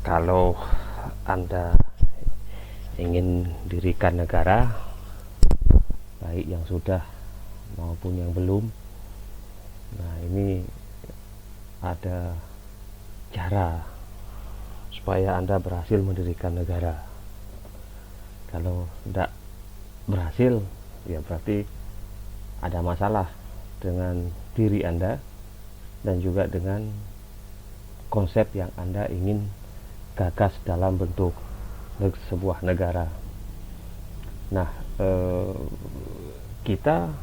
Kalau Anda ingin dirikan negara, baik yang sudah maupun yang belum, nah ini ada cara supaya Anda berhasil mendirikan negara. Kalau tidak berhasil, ya berarti ada masalah dengan diri Anda dan juga dengan konsep yang Anda ingin gagas dalam bentuk sebuah negara. Nah, kita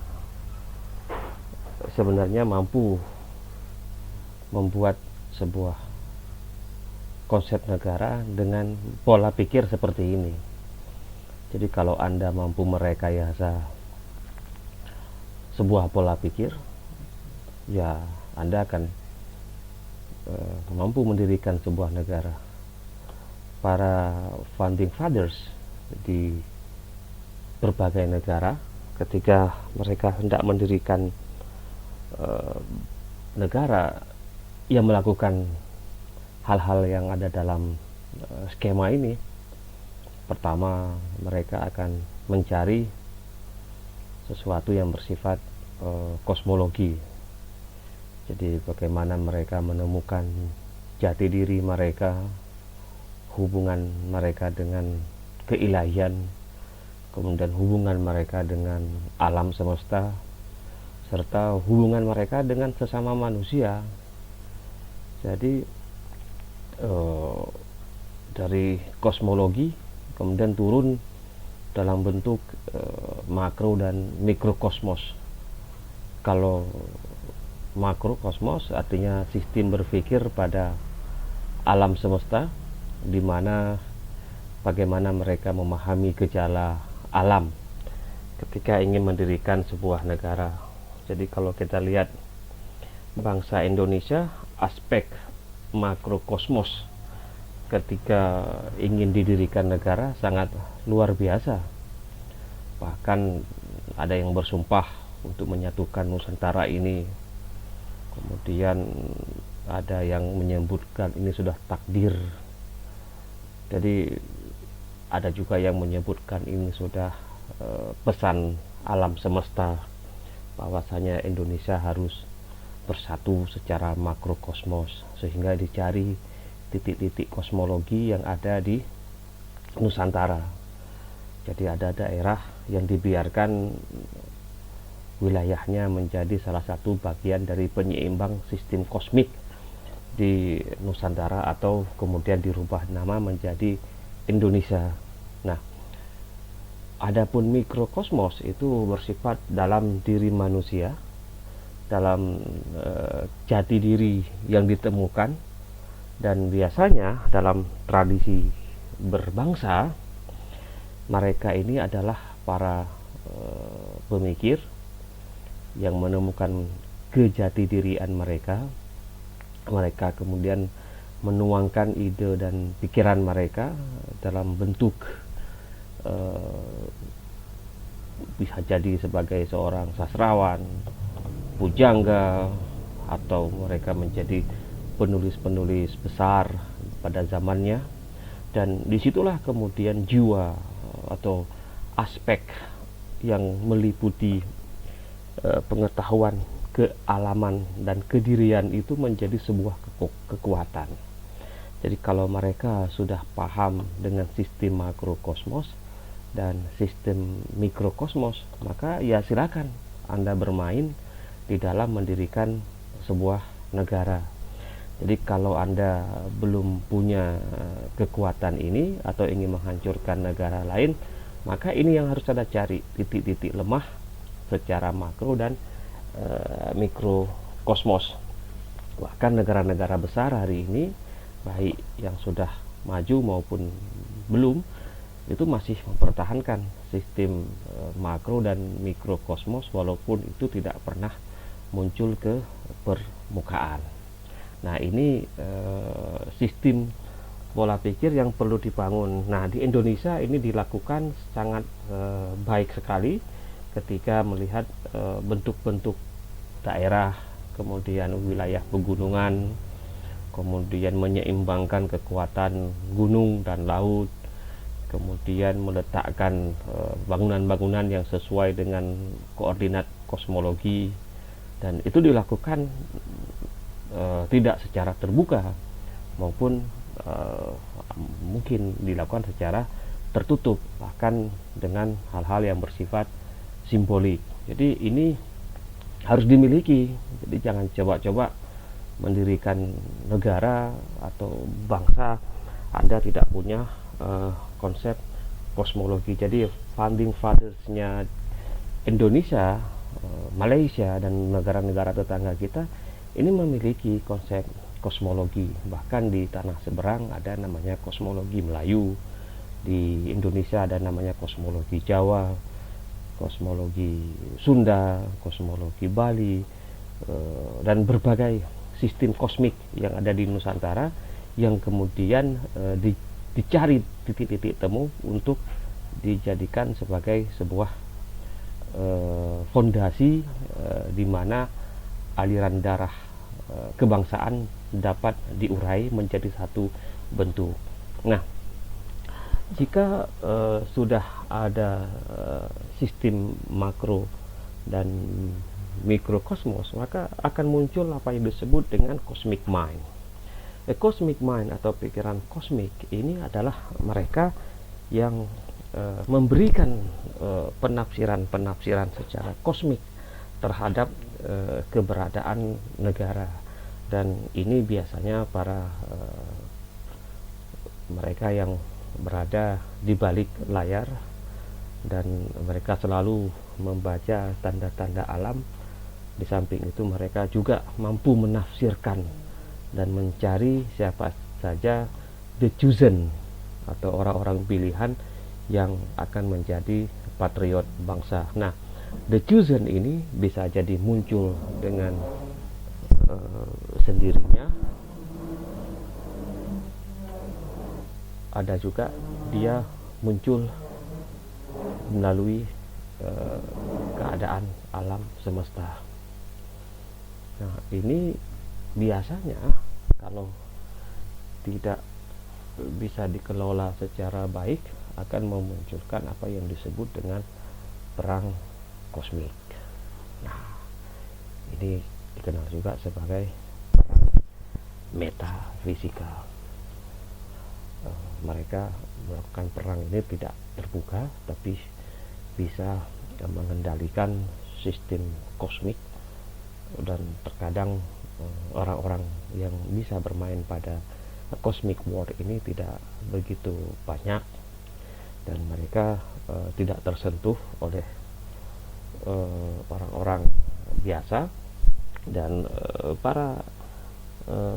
sebenarnya mampu membuat sebuah konsep negara dengan pola pikir seperti ini. Jadi kalau Anda mampu merekayasa sebuah pola pikir, ya Anda akan mampu mendirikan sebuah negara. Para founding fathers di berbagai negara, ketika mereka hendak mendirikan negara yang melakukan hal-hal yang ada dalam skema ini, pertama mereka akan mencari sesuatu yang bersifat kosmologi. Jadi bagaimana mereka menemukan jati diri mereka, hubungan mereka dengan keilahian, kemudian hubungan mereka dengan alam semesta, serta hubungan mereka dengan sesama manusia. Jadi dari kosmologi kemudian turun dalam bentuk makro dan mikrokosmos. Kalau makrokosmos artinya sistem berpikir pada alam semesta, di mana bagaimana mereka memahami gejala alam ketika ingin mendirikan sebuah negara. Jadi kalau kita lihat bangsa Indonesia, aspek makrokosmos ketika ingin didirikan negara sangat luar biasa. Bahkan ada yang bersumpah untuk menyatukan Nusantara ini. Kemudian ada yang menyebutkan ini sudah takdir. Jadi ada juga yang menyebutkan ini sudah pesan alam semesta, bahwasanya Indonesia harus bersatu secara makrokosmos, sehingga dicari titik-titik kosmologi yang ada di Nusantara. Jadi ada daerah yang dibiarkan wilayahnya menjadi salah satu bagian dari penyeimbang sistem kosmik di Nusantara, atau kemudian dirubah nama menjadi Indonesia. Nah, adapun mikrokosmos itu bersifat dalam diri manusia, dalam jati diri yang ditemukan, dan biasanya dalam tradisi berbangsa mereka ini adalah para pemikir yang menemukan kejati dirian mereka. Mereka kemudian menuangkan ide dan pikiran mereka dalam bentuk bisa jadi sebagai seorang sastrawan, pujangga, atau mereka menjadi penulis-penulis besar pada zamannya. Dan disitulah kemudian jiwa atau aspek yang meliputi pengetahuan kealaman dan kedirian itu menjadi sebuah kekuatan. Jadi kalau mereka sudah paham dengan sistem makrokosmos dan sistem mikrokosmos, maka ya silakan Anda bermain di dalam mendirikan sebuah negara. Jadi kalau Anda belum punya kekuatan ini atau ingin menghancurkan negara lain, maka ini yang harus Anda cari, titik-titik lemah secara makro dan mikrokosmos. Bahkan negara-negara besar hari ini, baik yang sudah maju maupun belum, itu masih mempertahankan sistem makro dan mikrokosmos, walaupun itu tidak pernah muncul ke permukaan. Nah, ini sistem pola pikir yang perlu dibangun. Nah, di Indonesia ini dilakukan sangat baik sekali ketika melihat bentuk-bentuk daerah, kemudian wilayah pegunungan, kemudian menyeimbangkan kekuatan gunung dan laut, kemudian meletakkan bangunan-bangunan yang sesuai dengan koordinat kosmologi, dan itu dilakukan tidak secara terbuka maupun mungkin dilakukan secara tertutup, bahkan dengan hal-hal yang bersifat simbolik. Jadi ini harus dimiliki. Jadi jangan coba-coba mendirikan negara atau bangsa Anda tidak punya konsep kosmologi. Jadi founding fathers-nya Indonesia, Malaysia dan negara-negara tetangga kita ini memiliki konsep kosmologi. Bahkan di tanah seberang ada namanya kosmologi Melayu, di Indonesia ada namanya kosmologi Jawa, kosmologi Sunda, kosmologi Bali, dan berbagai sistem kosmik yang ada di Nusantara yang kemudian dicari titik-titik temu untuk dijadikan sebagai sebuah fondasi di mana aliran darah kebangsaan dapat diurai menjadi satu bentuk. Nah, jika sudah ada sistem makro dan mikrokosmos, maka akan muncul apa yang disebut dengan cosmic mind. Cosmic mind atau pikiran kosmik ini adalah mereka yang memberikan penafsiran secara kosmik terhadap keberadaan negara, dan ini biasanya para mereka yang berada di balik layar, dan mereka selalu membaca tanda-tanda alam. Di samping itu mereka juga mampu menafsirkan dan mencari siapa saja the chosen atau orang-orang pilihan yang akan menjadi patriot bangsa. Nah, the chosen ini bisa jadi muncul dengan sendirinya, ada juga dia muncul melalui keadaan alam semesta. Nah, ini biasanya kalau tidak bisa dikelola secara baik akan memunculkan apa yang disebut dengan perang kosmik. Nah, ini dikenal juga sebagai perang metafisika. Mereka melakukan perang ini tidak terbuka, tapi bisa mengendalikan sistem kosmik, dan terkadang orang-orang yang bisa bermain pada cosmic war ini tidak begitu banyak, dan mereka tidak tersentuh oleh orang-orang biasa. Dan para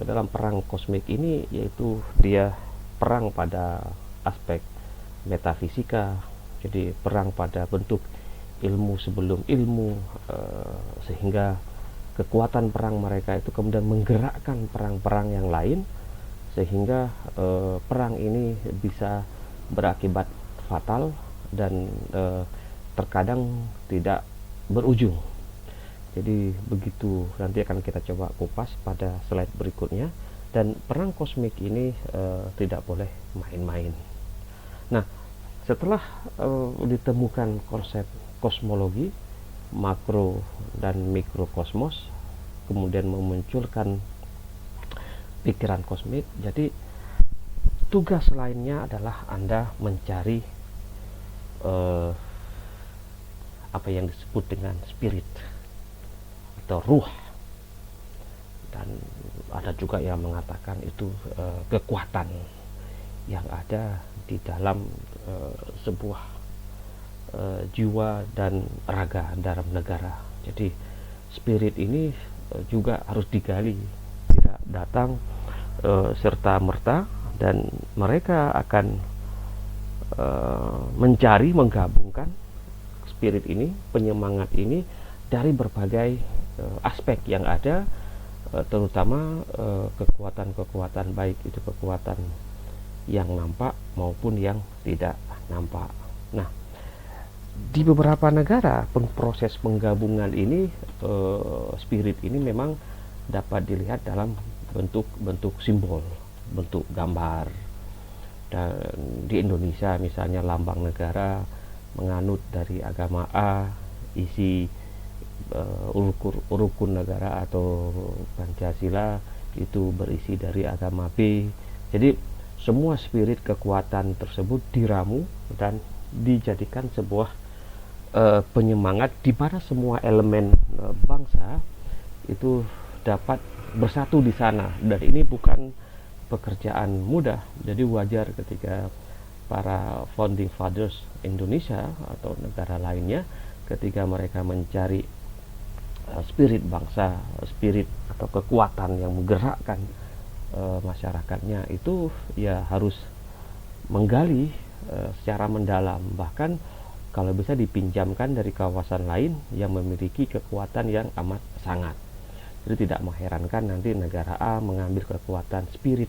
dalam perang kosmik ini, yaitu dia perang pada aspek metafisika, jadi perang pada bentuk ilmu sebelum ilmu, sehingga kekuatan perang mereka itu kemudian menggerakkan perang-perang yang lain, sehingga perang ini bisa berakibat fatal dan terkadang tidak berujung. Jadi begitu, nanti akan kita coba kupas pada slide berikutnya. Dan perang kosmik ini tidak boleh main-main. Nah, setelah ditemukan konsep kosmologi makro dan mikrokosmos, kemudian memunculkan pikiran kosmik, jadi tugas lainnya adalah Anda mencari apa yang disebut dengan spirit atau ruh, dan ada juga yang mengatakan itu kekuatan yang ada di dalam sebuah jiwa dan raga dalam negara. Jadi spirit ini juga harus digali, tidak datang serta merta, dan mereka akan mencari menggabungkan spirit ini, penyemangat ini dari berbagai aspek yang ada, terutama kekuatan-kekuatan, baik itu kekuatan yang nampak maupun yang tidak nampak. Nah, di beberapa negara proses penggabungan ini, spirit ini memang dapat dilihat dalam bentuk simbol, bentuk gambar. Dan di Indonesia misalnya lambang negara menganut dari agama A, isi rukun negara atau Pancasila itu berisi dari agama B. Jadi semua spirit kekuatan tersebut diramu dan dijadikan sebuah penyemangat di mana semua elemen bangsa itu dapat bersatu di sana. Dan ini bukan pekerjaan mudah. Jadi wajar ketika para founding fathers Indonesia atau negara lainnya ketika mereka mencari spirit bangsa, spirit atau kekuatan yang menggerakkan masyarakatnya, itu ya harus menggali secara mendalam, bahkan kalau bisa dipinjamkan dari kawasan lain yang memiliki kekuatan yang amat sangat. Jadi tidak mengherankan nanti negara A mengambil kekuatan spirit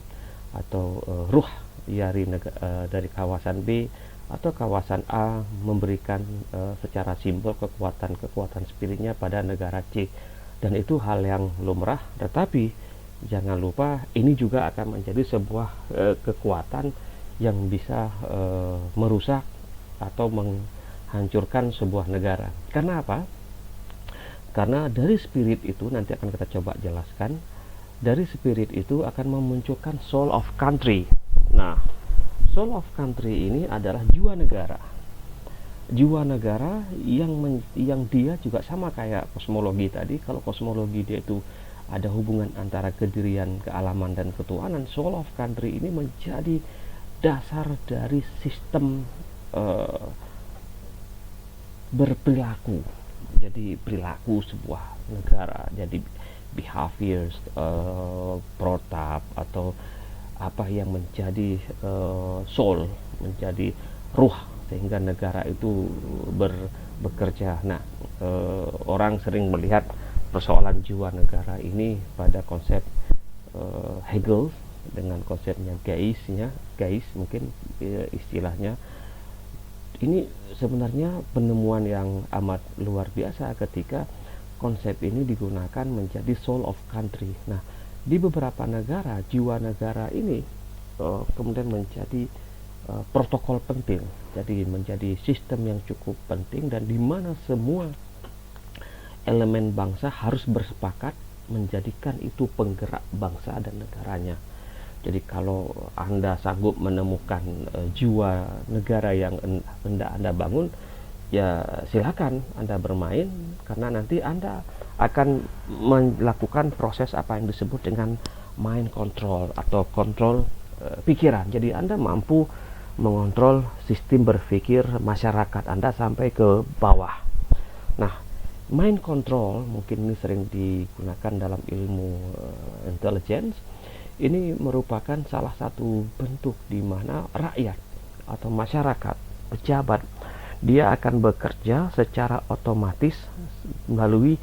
atau ruh dari kawasan B, atau kawasan A memberikan secara simbol kekuatan spiritnya pada negara C. Dan itu hal yang lumrah, tetapi jangan lupa ini juga akan menjadi sebuah kekuatan yang bisa merusak atau menghancurkan sebuah negara. Karena apa? Karena dari spirit itu, nanti akan kita coba jelaskan, dari spirit itu akan memunculkan soul of country. Nah, soul of country ini adalah jiwa negara. Jiwa negara yang dia juga sama kayak kosmologi tadi. Kalau kosmologi dia itu ada hubungan antara kedirian, kealaman, dan ketuhanan. Soul of country ini menjadi dasar dari sistem berperilaku. Jadi perilaku sebuah negara. Jadi behaviors, protap, atau apa yang menjadi soul, menjadi ruh, sehingga negara itu bekerja. Nah, orang sering melihat persoalan jiwa negara ini pada konsep Hegel dengan konsepnya Geist mungkin istilahnya. Ini sebenarnya penemuan yang amat luar biasa ketika konsep ini digunakan menjadi soul of country. Nah, di beberapa negara, jiwa negara ini kemudian menjadi protokol penting. Jadi menjadi sistem yang cukup penting, dan di mana semua elemen bangsa harus bersepakat menjadikan itu penggerak bangsa dan negaranya. Jadi kalau Anda sanggup menemukan jiwa negara yang hendak Anda bangun, ya silakan Anda bermain, karena nanti Anda akan melakukan proses apa yang disebut dengan mind control atau kontrol pikiran. Jadi Anda mampu mengontrol sistem berpikir masyarakat Anda sampai ke bawah. Nah, mind control mungkin ini sering digunakan dalam ilmu intelligence. Ini merupakan salah satu bentuk di mana rakyat atau masyarakat, pejabat, dia akan bekerja secara otomatis melalui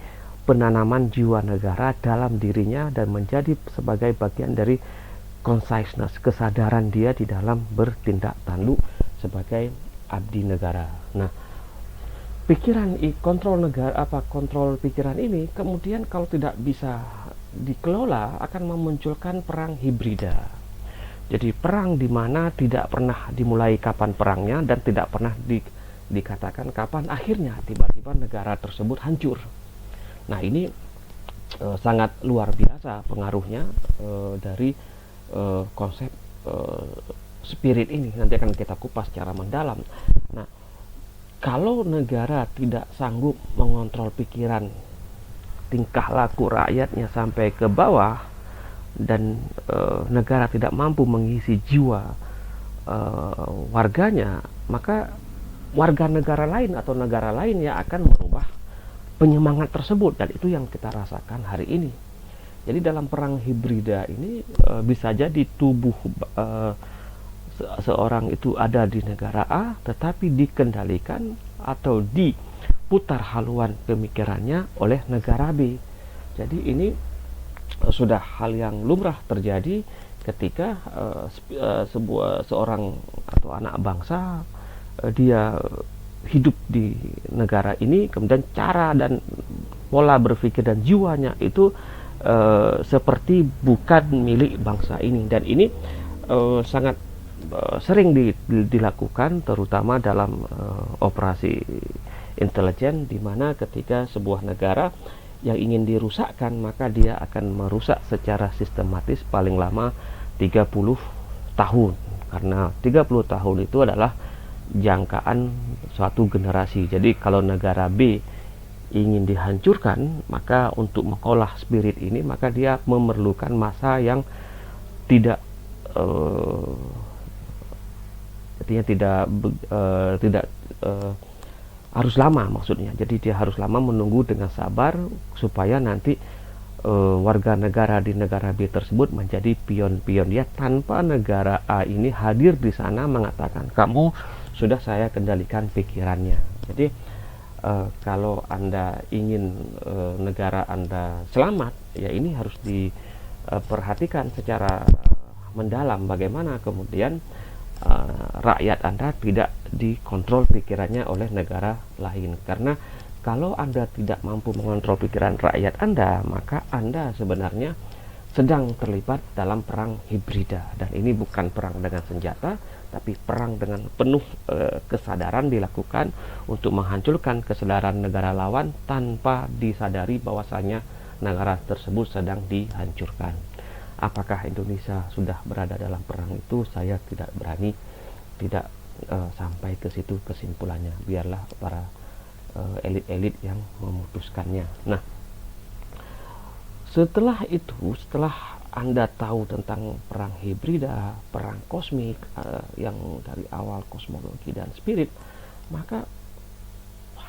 penanaman jiwa negara dalam dirinya dan menjadi sebagai bagian dari consciousness, kesadaran dia di dalam bertindak tanduk sebagai abdi negara. Nah, kontrol pikiran ini kemudian kalau tidak bisa dikelola akan memunculkan perang hibrida. Jadi perang di mana tidak pernah dimulai kapan perangnya dan tidak pernah dikatakan kapan akhirnya, tiba-tiba negara tersebut hancur. Nah, ini sangat luar biasa pengaruhnya dari konsep spirit ini. Nanti akan kita kupas secara mendalam. Nah, kalau negara tidak sanggup mengontrol pikiran, tingkah laku rakyatnya sampai ke bawah, dan negara tidak mampu mengisi jiwa warganya, maka warga negara lain atau negara lain yang akan merubah penyemangat tersebut. Dan itu yang kita rasakan hari ini. Jadi dalam perang hibrida ini bisa jadi tubuh seorang itu ada di negara A, tetapi dikendalikan atau diputar haluan pemikirannya oleh negara B. Jadi ini sudah hal yang lumrah terjadi ketika seorang atau anak bangsa dia hidup di negara ini, kemudian cara dan pola berpikir dan jiwanya itu seperti bukan milik bangsa ini. Dan ini sangat sering dilakukan terutama dalam operasi intelijen, di mana ketika sebuah negara yang ingin dirusakkan, maka dia akan merusak secara sistematis paling lama 30 tahun, karena 30 tahun itu adalah jangkaan suatu generasi. Jadi kalau negara B ingin dihancurkan, maka untuk mengolah spirit ini, maka dia memerlukan masa yang tidak harus lama maksudnya. Jadi dia harus lama menunggu dengan sabar supaya nanti warga negara di negara B tersebut menjadi pion-pion dia, tanpa negara A ini hadir di sana mengatakan, kamu sudah saya kendalikan pikirannya. Jadi kalau Anda ingin negara Anda selamat, ya ini harus diperhatikan secara mendalam bagaimana kemudian rakyat Anda tidak dikontrol pikirannya oleh negara lain. Karena kalau Anda tidak mampu mengontrol pikiran rakyat Anda, maka Anda sebenarnya sedang terlibat dalam perang hibrida. Dan ini bukan perang dengan senjata, tapi perang dengan penuh kesadaran dilakukan untuk menghancurkan kesadaran negara lawan tanpa disadari bahwasanya negara tersebut sedang dihancurkan. Apakah Indonesia sudah berada dalam perang itu? Saya tidak berani sampai ke situ kesimpulannya. Biarlah para elit-elit yang memutuskannya. Nah, setelah itu, setelah Anda tahu tentang perang hibrida, perang kosmik yang dari awal kosmologi dan spirit, maka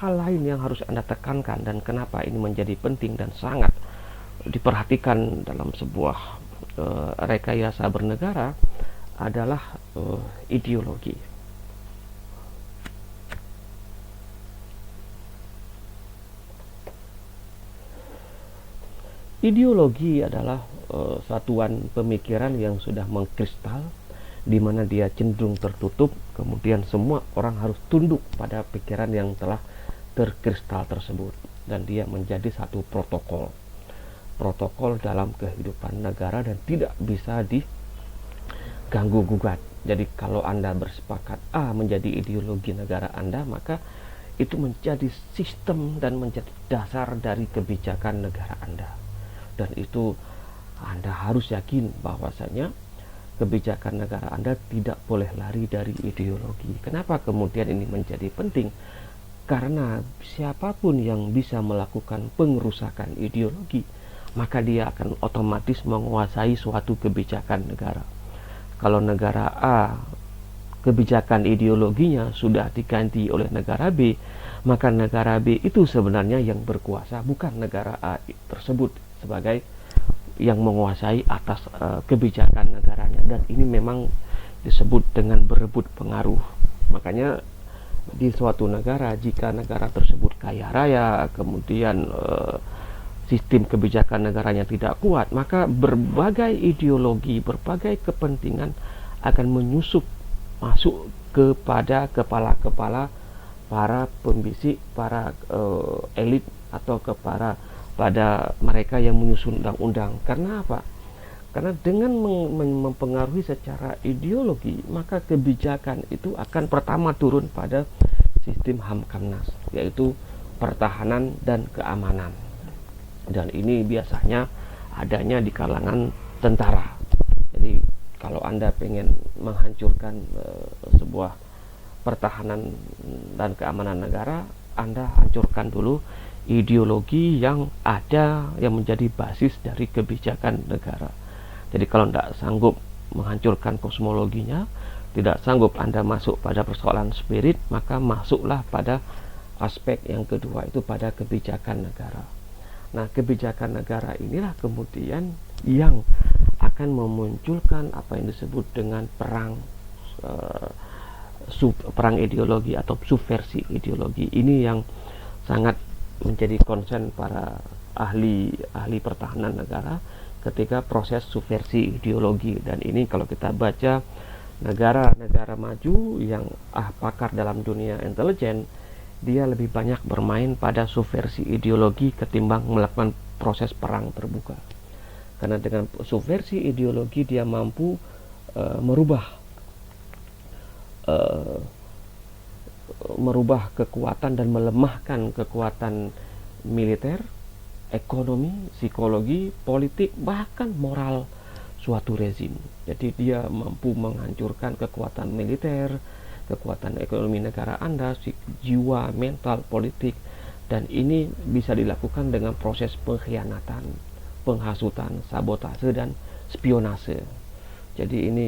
hal lain yang harus Anda tekankan dan kenapa ini menjadi penting dan sangat diperhatikan dalam sebuah rekayasa bernegara adalah ideologi. Ideologi adalah satuan pemikiran yang sudah mengkristal, di mana dia cenderung tertutup, kemudian semua orang harus tunduk pada pikiran yang telah terkristal tersebut, dan dia menjadi satu protokol dalam kehidupan negara dan tidak bisa diganggu gugat. Jadi kalau Anda bersepakat A menjadi ideologi negara Anda, maka itu menjadi sistem dan menjadi dasar dari kebijakan negara Anda. Dan itu Anda harus yakin bahwasanya kebijakan negara Anda tidak boleh lari dari ideologi. Kenapa kemudian ini menjadi penting? Karena siapapun yang bisa melakukan pengerusakan ideologi, maka dia akan otomatis menguasai suatu kebijakan negara. Kalau negara A kebijakan ideologinya sudah diganti oleh negara B, maka negara B itu sebenarnya yang berkuasa, bukan negara A tersebut sebagai yang menguasai atas kebijakan negaranya. Dan ini memang disebut dengan berebut pengaruh. Makanya di suatu negara, jika negara tersebut kaya raya, kemudian sistem kebijakan negaranya tidak kuat, maka berbagai ideologi, berbagai kepentingan akan menyusup masuk kepada kepala-kepala para pembisik, para elit, atau pada mereka yang menyusun undang-undang. Karena apa? Karena dengan mempengaruhi secara ideologi, maka kebijakan itu akan pertama turun pada sistem Hamkamnas, yaitu pertahanan dan keamanan. Dan ini biasanya adanya di kalangan tentara. Jadi kalau Anda pengen menghancurkan sebuah pertahanan dan keamanan negara, Anda hancurkan dulu ideologi yang ada, yang menjadi basis dari kebijakan negara. Jadi kalau tidak sanggup menghancurkan kosmologinya, tidak sanggup Anda masuk pada persoalan spirit, maka masuklah pada aspek yang kedua, itu pada kebijakan negara. Nah, kebijakan negara inilah kemudian yang akan memunculkan apa yang disebut dengan perang ideologi atau subversi ideologi. Ini yang sangat menjadi concern para ahli pertahanan negara ketika proses subversi ideologi. Dan ini kalau kita baca negara-negara maju yang pakar dalam dunia intelijen, dia lebih banyak bermain pada subversi ideologi ketimbang melakukan proses perang terbuka. Karena dengan subversi ideologi dia mampu merubah kekuatan dan melemahkan kekuatan militer, ekonomi, psikologi, politik, bahkan moral suatu rezim. Jadi dia mampu menghancurkan kekuatan militer, kekuatan ekonomi negara Anda, jiwa, mental, politik, dan ini bisa dilakukan dengan proses pengkhianatan, penghasutan, sabotase, dan spionase. Jadi ini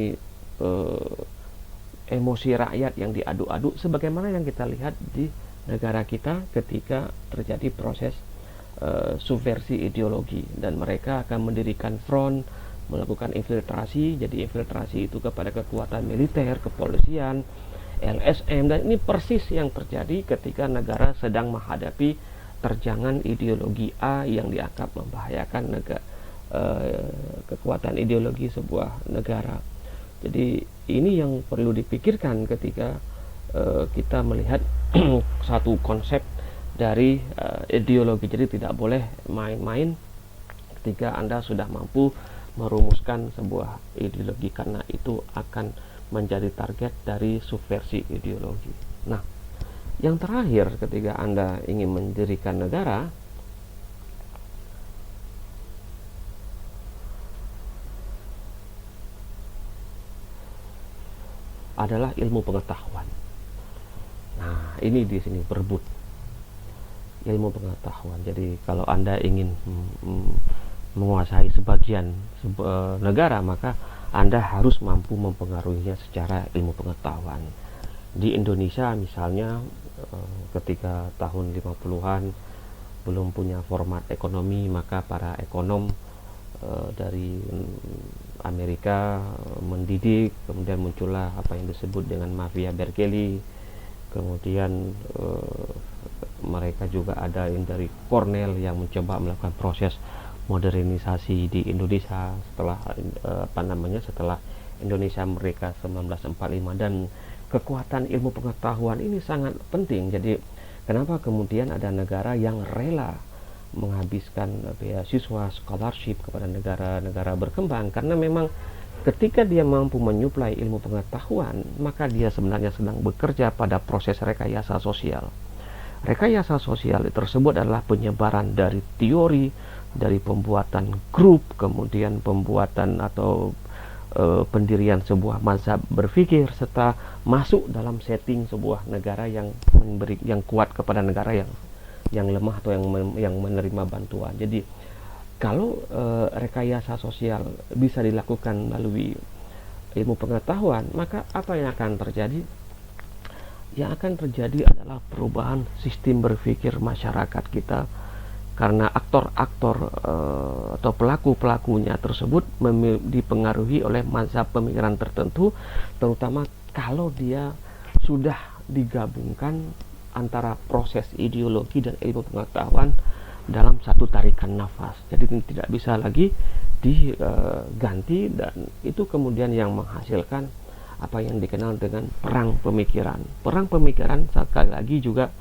emosi rakyat yang diaduk-aduk sebagaimana yang kita lihat di negara kita ketika terjadi proses subversi ideologi, dan mereka akan mendirikan front, melakukan infiltrasi. Jadi infiltrasi itu kepada kekuatan militer, kepolisian, LSM, dan ini persis yang terjadi ketika negara sedang menghadapi terjangan ideologi A yang dianggap membahayakan kekuatan ideologi sebuah negara. Jadi ini yang perlu dipikirkan ketika kita melihat satu konsep dari ideologi. Jadi tidak boleh main-main ketika Anda sudah mampu merumuskan sebuah ideologi, karena itu akan menjadi target dari subversi ideologi. Nah, yang terakhir ketika Anda ingin mendirikan negara, adalah ilmu pengetahuan. Nah, ini di sini berebut ilmu pengetahuan. Jadi kalau Anda ingin menguasai sebagian negara, maka Anda harus mampu mempengaruhinya secara ilmu pengetahuan. Di Indonesia misalnya ketika tahun 50-an belum punya format ekonomi, maka para ekonom dari Amerika mendidik, kemudian muncullah apa yang disebut dengan mafia Berkeley. Kemudian mereka juga ada yang dari Cornell yang mencoba melakukan proses modernisasi di Indonesia setelah setelah Indonesia merdeka 1945, dan kekuatan ilmu pengetahuan ini sangat penting. Jadi kenapa kemudian ada negara yang rela menghabiskan beasiswa scholarship kepada negara-negara berkembang, karena memang ketika dia mampu menyuplai ilmu pengetahuan, maka dia sebenarnya sedang bekerja pada proses rekayasa sosial. Rekayasa sosial tersebut adalah penyebaran dari teori, dari pembuatan grup, kemudian pembuatan atau pendirian sebuah mazhab berpikir, serta masuk dalam setting sebuah negara yang kuat kepada negara yang lemah atau yang menerima bantuan. Jadi kalau rekayasa sosial bisa dilakukan melalui ilmu pengetahuan, maka apa yang akan terjadi? Yang akan terjadi adalah perubahan sistem berpikir masyarakat kita, karena aktor-aktor atau pelaku-pelakunya tersebut dipengaruhi oleh mazhab pemikiran tertentu, terutama kalau dia sudah digabungkan antara proses ideologi dan ilmu pengetahuan dalam satu tarikan nafas. Jadi tidak bisa lagi diganti, dan itu kemudian yang menghasilkan apa yang dikenal dengan perang pemikiran. Perang pemikiran sekali lagi juga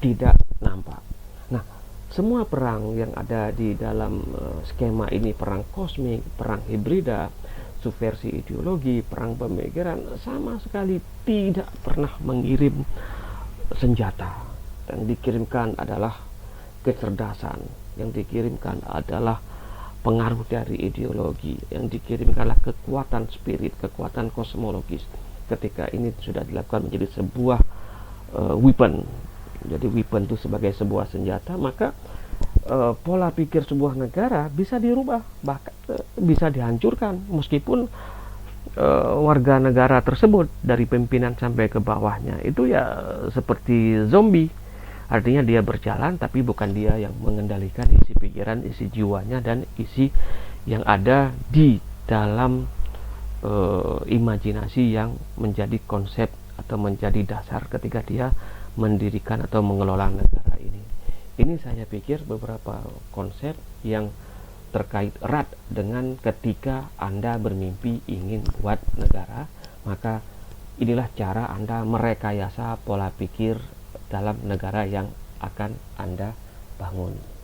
tidak nampak. Nah, semua perang yang ada di dalam skema ini, perang kosmik, perang hibrida, subversi ideologi, perang pemikiran, sama sekali tidak pernah mengirim senjata. Yang dikirimkan adalah kecerdasan, yang dikirimkan adalah pengaruh dari ideologi, yang dikirimkanlah kekuatan spirit, kekuatan kosmologis. Ketika ini sudah dilakukan menjadi sebuah weapon. Jadi weapon itu sebagai sebuah senjata, maka pola pikir sebuah negara bisa dirubah, bahkan bisa dihancurkan, meskipun warga negara tersebut dari pimpinan sampai ke bawahnya itu ya seperti zombie. Artinya dia berjalan, tapi bukan dia yang mengendalikan isi pikiran, isi jiwanya, dan isi yang ada di dalam imajinasi yang menjadi konsep atau menjadi dasar ketika dia mendirikan atau mengelola negara ini. Ini saya pikir beberapa konsep yang terkait erat dengan ketika Anda bermimpi ingin buat negara, maka inilah cara Anda merekayasa pola pikir dalam negara yang akan Anda bangun.